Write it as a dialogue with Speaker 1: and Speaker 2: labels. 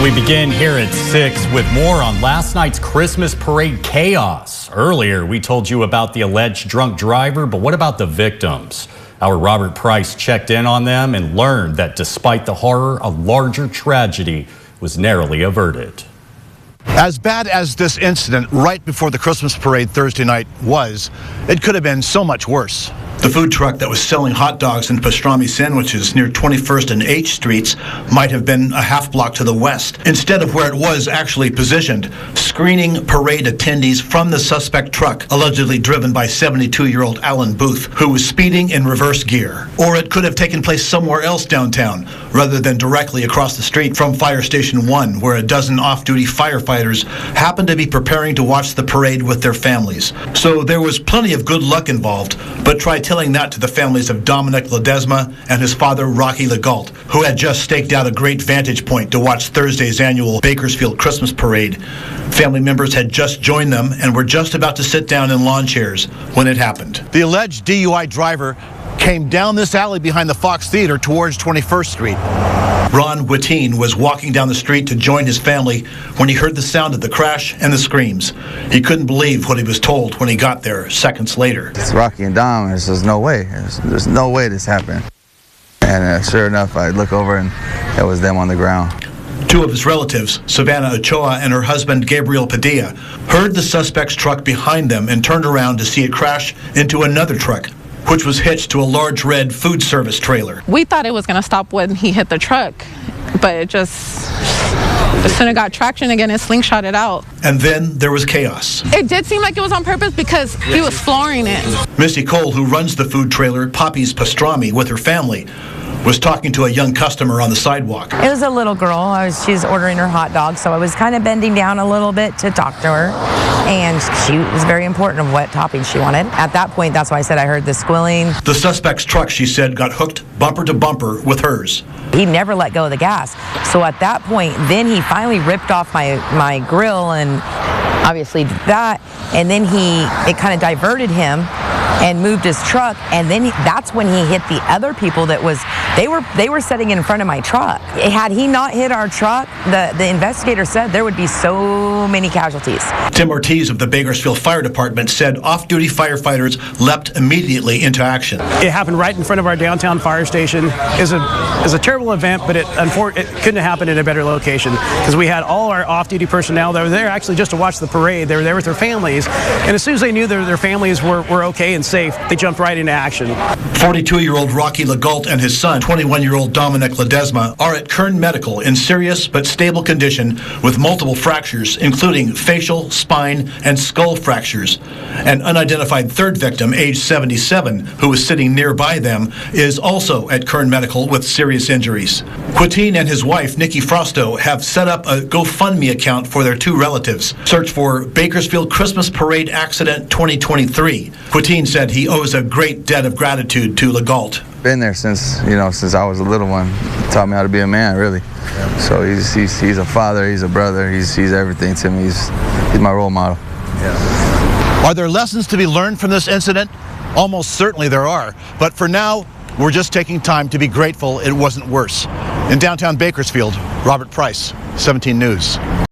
Speaker 1: We begin here at 6 with more on last night's Christmas parade chaos. Earlier, we told you about the alleged drunk driver, but what about the victims? Our Robert Price checked in on them and learned that despite the horror, a larger tragedy was narrowly averted.
Speaker 2: As bad as this incident right before the Christmas parade Thursday night was, it could have been so much worse. The food truck that was selling hot dogs and pastrami sandwiches near 21st and H Streets might have been a half block to the west, instead of where it was actually positioned, screening parade attendees from the suspect truck, allegedly driven by 72-year-old Alan Booth, who was speeding in reverse gear. Or it could have taken place somewhere else downtown, rather than directly across the street from Fire Station 1, where a dozen off-duty firefighters happened to be preparing to watch the parade with their families. So there was plenty of good luck involved, but try telling that to the families of Dominic Ledesma and his father, Rocky Legault, who had just staked out a great vantage point to watch Thursday's annual Bakersfield Christmas parade. Family members had just joined them and were just about to sit down in lawn chairs when it happened. The alleged DUI driver came down this alley behind the Fox Theater towards 21st Street. Ron Wittine was walking down the street to join his family when he heard the sound of the crash and the screams. He couldn't believe what he was told when he got there seconds later.
Speaker 3: It's Rocky and Dom. There's no way. There's no way this happened. And sure enough, I look over and it was them on the ground.
Speaker 2: Two of his relatives, Savannah Ochoa and her husband, Gabriel Padilla, heard the suspect's truck behind them and turned around to see it crash into another truck, which was hitched to a large red food service trailer.
Speaker 4: We thought it was going to stop when he hit the truck, but it just, as soon as it got traction again, it slingshotted out.
Speaker 2: And then there was chaos.
Speaker 4: It did seem like it was on purpose because he was flooring it.
Speaker 2: Missy Cole, who runs the food trailer, Poppy's Pastrami, with her family, was talking to a young customer on the sidewalk.
Speaker 5: It was a little girl. She was ordering her hot dog, so I was kind of bending down a little bit to talk to her. And she was very important of what topping she wanted. At that point, that's why I said I heard the squealing.
Speaker 2: The suspect's truck, she said, got hooked bumper to bumper with hers.
Speaker 5: He never let go of the gas. So at that point, then he finally ripped off my grill and obviously did that. And then it kind of diverted him and moved his truck, and then that's when he hit the other people that they were sitting in front of my truck. Had he not hit our truck, the investigator said there would be so many casualties.
Speaker 2: Tim Ortiz of the Bakersfield Fire Department said off-duty firefighters leapt immediately into action.
Speaker 6: It happened right in front of our downtown fire station. It was a terrible event, but it couldn't have happened in a better location because we had all our off-duty personnel that were there actually just to watch the parade. They were there with their families, and as soon as they knew their families were okay and safe, they jumped right into action.
Speaker 2: 42-year-old Rocky Legault and his son, 21-year-old Dominic Ledesma, are at Kern Medical in serious but stable condition with multiple fractures, including facial, spine, and skull fractures. An unidentified third victim, age 77, who was sitting nearby them, is also at Kern Medical with serious injuries. Wittine and his wife, Nikki Frosto, have set up a GoFundMe account for their two relatives. Search for Bakersfield Christmas Parade Accident 2023. Wittine said he owes a great debt of gratitude to Legault.
Speaker 3: Been there since I was a little one. Taught me how to be a man, really. Yeah. So he's a father, he's a brother, he's everything to me. He's my role model.
Speaker 2: Yeah. Are there lessons to be learned from this incident? Almost certainly there are. But for now, we're just taking time to be grateful it wasn't worse. In downtown Bakersfield, Robert Price, 17 News.